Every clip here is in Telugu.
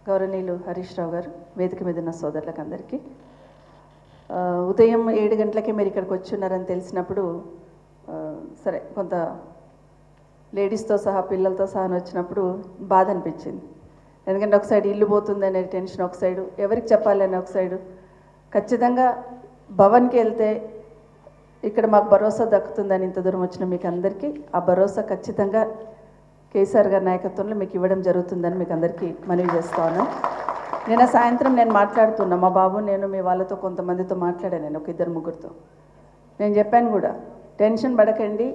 గౌరవనీయులు హరీష్ రావు గారు, వేదిక మీద ఉన్న సోదరులకు అందరికీ ఉదయం 7 గంటలకే మీరు ఇక్కడికి వచ్చున్నారని తెలిసినప్పుడు సరే కొంత లేడీస్తో సహా పిల్లలతో సహా వచ్చినప్పుడు బాధ అనిపించింది. ఎందుకంటే ఒక సైడ్ ఇల్లు పోతుందనే టెన్షన్, ఒక సైడు ఎవరికి చెప్పాలని ఒక సైడు. ఖచ్చితంగా భవన్కి వెళ్తే ఇక్కడ మాకు భరోసా దక్కుతుందని ఇంత దూరం వచ్చిన మీకు అందరికీ ఆ భరోసా ఖచ్చితంగా కేసీఆర్ గారి నాయకత్వంలో మీకు ఇవ్వడం జరుగుతుందని మీకు అందరికీ మనవి చేస్తాను. నిన్న సాయంత్రం నేను మాట్లాడుతున్నా, మా బాబు నేను మీ వాళ్ళతో కొంతమందితో మాట్లాడాను, నేను ఒక 2-3 నేను చెప్పాను కూడా, టెన్షన్ పడకండి,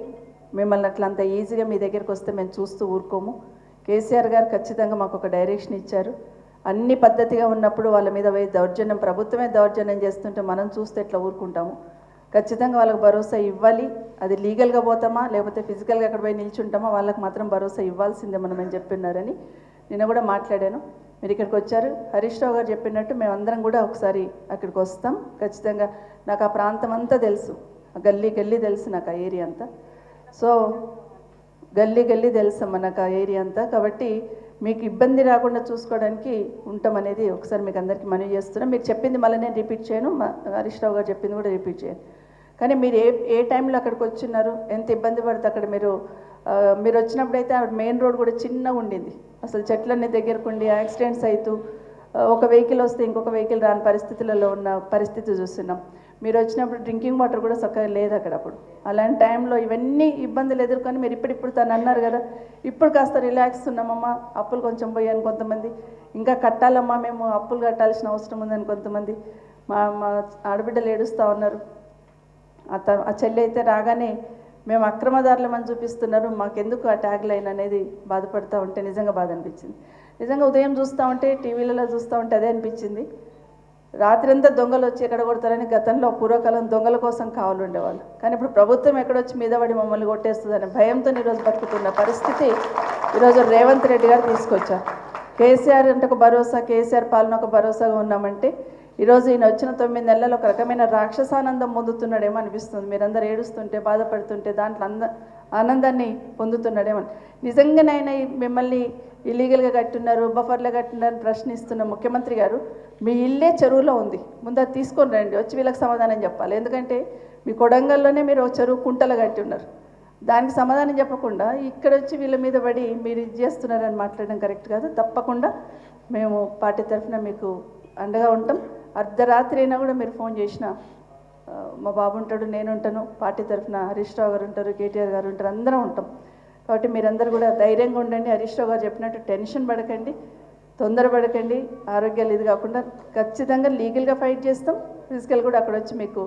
మిమ్మల్ని అట్లా అంత ఈజీగా మీ దగ్గరికి వస్తే మేము చూస్తూ ఊరుకోము. కేసీఆర్ గారు ఖచ్చితంగా మాకు ఒక డైరెక్షన్ ఇచ్చారు. అన్ని పద్ధతిగా ఉన్నప్పుడు వాళ్ళ మీద దౌర్జన్యం, ప్రభుత్వమే దౌర్జన్యం చేస్తుంటే మనం చూస్తే ఎట్లా ఊరుకుంటాము. ఖచ్చితంగా వాళ్ళకి భరోసా ఇవ్వాలి. అది లీగల్గా పోతామా లేకపోతే ఫిజికల్గా అక్కడ పోయి నిల్చుంటామా, వాళ్ళకి మాత్రం భరోసా ఇవ్వాల్సిందే మనం అని చెప్పినారని నిన్న కూడా మాట్లాడాను. మీరు ఇక్కడికి వచ్చారు. హరీష్ రావు గారు చెప్పినట్టు మేమందరం కూడా ఒకసారి అక్కడికి వస్తాం. ఖచ్చితంగా నాకు ఆ ప్రాంతం అంతా తెలుసు, గల్లీ గల్లీ తెలుసు నాకు ఆ ఏరియా అంతా. సో గల్లీ గల్లీ తెలుసు మనకు ఆ ఏరియా అంతా. కాబట్టి మీకు ఇబ్బంది రాకుండా చూసుకోవడానికి ఉంటామనేది ఒకసారి మీకు అందరికీ మనవి చేస్తున్నాం. మీరు చెప్పింది మళ్ళీ నేను రిపీట్ చేయను, హరీష్ రావు గారు చెప్పింది కూడా రిపీట్ చేయను. కానీ మీరు ఏ టైంలో అక్కడికి వచ్చిన్నారు, ఎంత ఇబ్బంది పడితే అక్కడ మీరు వచ్చినప్పుడైతే మెయిన్ రోడ్ కూడా చిన్నగా ఉండింది. అసలు చెట్లన్నీ దగ్గరకు ఉండి యాక్సిడెంట్స్ అవుతూ ఒక వెహికల్ వస్తే ఇంకొక వెహికల్ రాని పరిస్థితులలో ఉన్న పరిస్థితి చూస్తున్నాం. మీరు వచ్చినప్పుడు డ్రింకింగ్ వాటర్ కూడా చక్కగా లేదు అక్కడ. అప్పుడు అలాంటి టైంలో ఇవన్నీ ఇబ్బందులు ఎదుర్కొని మీరు ఇప్పుడు తను అన్నారు కదా, ఇప్పుడు కాస్త రిలాక్స్ ఉన్నామమ్మా, అప్పులు కొంచెం పోయాను కొంతమంది, ఇంకా కట్టాలమ్మా మేము అప్పులు కట్టాల్సిన అవసరం ఉందని కొంతమంది మా ఆడబిడ్డలు ఏడుస్తూ ఉన్నారు. ఆ చెల్లి అయితే రాగానే మేము అక్రమదారులమని చూపిస్తున్నారు, మాకెందుకు ఆ ట్యాగ్ లైన్ అనేది బాధపడుతూ ఉంటే నిజంగా బాధ అనిపించింది. నిజంగా ఉదయం చూస్తూ ఉంటే టీవీలలో చూస్తూ ఉంటే అదే అనిపించింది. రాత్రంతా దొంగలు వచ్చి ఎక్కడ కొడతారని గతంలో పూర్వకాలం దొంగల కోసం కావాలి ఉండేవాళ్ళు. కానీ ఇప్పుడు ప్రభుత్వం ఎక్కడొచ్చి మీద పడి మమ్మల్ని కొట్టేస్తుందని భయంతో ఈరోజు బతుకుతున్న పరిస్థితి ఈరోజు రేవంత్ రెడ్డి గారు తీసుకొచ్చారు. కేసీఆర్ అంటే ఒక భరోసా, కేసీఆర్ పాలన ఒక భరోసాగా ఉన్నామంటే ఈరోజు ఈయన వచ్చిన 9 నెలల్లో ఒక రకమైన రాక్షసానందం పొందుతున్నాడేమో అనిపిస్తుంది. మీరందరూ ఏడుస్తుంటే బాధపడుతుంటే దాంట్లో ఆనందాన్ని పొందుతున్నాడేమో. నిజంగానైనా మిమ్మల్ని ఇల్లీగల్గా కట్టున్నారు, బఫర్లో కట్టున్నారు ప్రశ్నిస్తున్న ముఖ్యమంత్రి గారు, మీ ఇల్లే చెరువులో ఉంది, ముందు అది తీసుకొని రండి, వచ్చి వీళ్ళకి సమాధానం చెప్పాలి. ఎందుకంటే మీ కొడంగల్లోనే మీరు చెరువు కుంటలు కట్టి ఉన్నారు, దానికి సమాధానం చెప్పకుండా ఇక్కడ వచ్చి వీళ్ళ మీద పడి మీరు ఇది చేస్తున్నారని మాట్లాడడం కరెక్ట్ కాదు. తప్పకుండా మేము పార్టీ తరఫున మీకు అండగా ఉంటాం. అర్ధరాత్రి అయినా కూడా మీరు ఫోన్ చేసినా మా బాబు ఉంటాడు, నేను ఉంటాను, పార్టీ తరఫున హరీష్ రావు గారు ఉంటారు, కేటీఆర్ గారు ఉంటారు, అందరం ఉంటాం. కాబట్టి మీరందరూ కూడా ధైర్యంగా ఉండండి. హరీష్ రావు గారు చెప్పినట్టు టెన్షన్ పడకండి, తొందరపడకండి, ఆరోగ్యాలు ఇది కాకుండా ఖచ్చితంగా లీగల్గా ఫైట్ చేస్తాం, ఫిజికల్ కూడా అక్కడ వచ్చి మీకు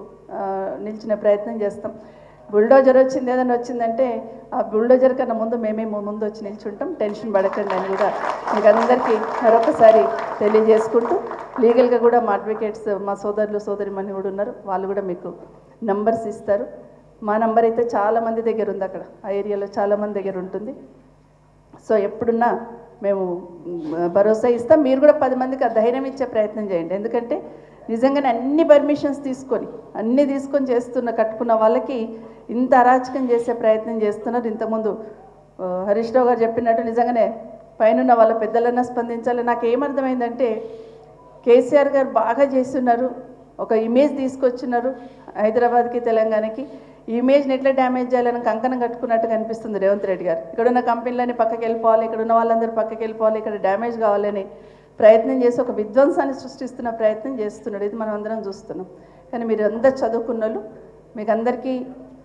నిలిచిన ప్రయత్నం చేస్తాం. బుల్డోజర్ వచ్చింది ఏదైనా వచ్చిందంటే ఆ బుల్డోజర్ కన్నా ముందు మేమే ముందు వచ్చి నిల్చుంటాం, టెన్షన్ పడకండి అని కూడా మీకు అందరికీ మరొకసారి తెలియజేసుకుంటూ, లీగల్గా కూడా మా అడ్వకేట్స్ మా సోదరులు సోదరిమణి కూడా ఉన్నారు, వాళ్ళు కూడా మీకు నంబర్స్ ఇస్తారు. మా నంబర్ అయితే చాలామంది దగ్గర ఉంది, అక్కడ ఆ ఏరియాలో చాలామంది దగ్గర ఉంటుంది. సో ఎప్పుడున్నా మేము భరోసా ఇస్తాం. మీరు కూడా 10 మందికి ఆ ధైర్యం ఇచ్చే ప్రయత్నం చేయండి. ఎందుకంటే నిజంగానే అన్ని పర్మిషన్స్ తీసుకొని కట్టుకున్న వాళ్ళకి ఇంత అరాచకం చేసే ప్రయత్నం చేస్తున్నారు. ఇంతకుముందు హరీష్ రావు గారు చెప్పినట్టు నిజంగానే పైన వాళ్ళ పెద్దలన్నా స్పందించాలి. నాకు ఏమర్థమైందంటే కేసీఆర్ గారు బాగా చేస్తున్నారు, ఒక ఇమేజ్ తీసుకొచ్చినారు హైదరాబాద్కి తెలంగాణకి. ఈ ఇమేజ్ని ఎట్లా డ్యామేజ్ చేయాలని కంకణం కట్టుకున్నట్టుగా అనిపిస్తుంది రేవంత్ రెడ్డి గారు. ఇక్కడున్న కంపెనీలన్నీ పక్కకి వెళ్ళిపోవాలి, ఇక్కడ ఉన్న వాళ్ళందరూ పక్కకి వెళ్ళిపోవాలి, ఇక్కడ డ్యామేజ్ కావాలని ప్రయత్నం చేసి ఒక విధ్వంసాన్ని సృష్టిస్తున్న ప్రయత్నం చేస్తున్నాడు. ఇది మనం అందరం చూస్తున్నాం. కానీ మీరు అందరు చదువుకున్న వాళ్ళు, మీకు అందరికీ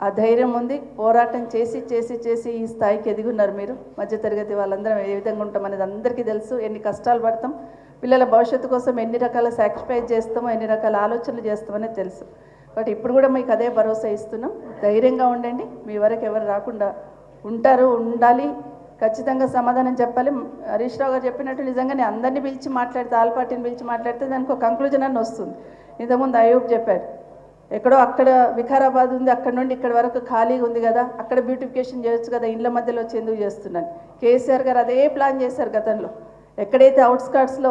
ఆ ధైర్యం ఉంది. పోరాటం చేసి చేసి చేసి ఈ స్థాయికి ఎదిగున్నారు. మీరు మధ్యతరగతి వాళ్ళందరం ఏ విధంగా ఉంటాం అనేది అందరికీ తెలుసు. ఎన్ని కష్టాలు పడతాం, పిల్లల భవిష్యత్తు కోసం ఎన్ని రకాల సాక్రిఫైస్ చేస్తామో, ఎన్ని రకాల ఆలోచనలు చేస్తామనేది తెలుసు. కాబట్టి ఇప్పుడు కూడా మీకు అదే భరోసా ఇస్తున్నాం. ధైర్యంగా ఉండండి, మీ వరకు ఎవరు రాకుండా ఉంటారు, ఉండాలి, ఖచ్చితంగా సమాధానం చెప్పాలి. హరీష్ రావు గారు చెప్పినట్టు నిజంగానే అందరినీ పిలిచి మాట్లాడితే, ఆల్ పార్టీని పిలిచి మాట్లాడితే దానికి ఒక కంక్లూజన్ అని వస్తుంది. ఇంతకుముందు అయూబ్ చెప్పారు, ఎక్కడో అక్కడ వికారాబాద్ ఉంది, అక్కడ నుండి ఇక్కడ వరకు ఖాళీగా ఉంది కదా, అక్కడ బ్యూటిఫికేషన్ చేయొచ్చు కదా, ఇళ్ళ మధ్యలో వచ్చి ఎందుకు చేస్తున్నాను. కేసీఆర్ గారు అదే ప్లాన్ చేశారు గతంలో. ఎక్కడైతే అవుట్స్కట్స్లో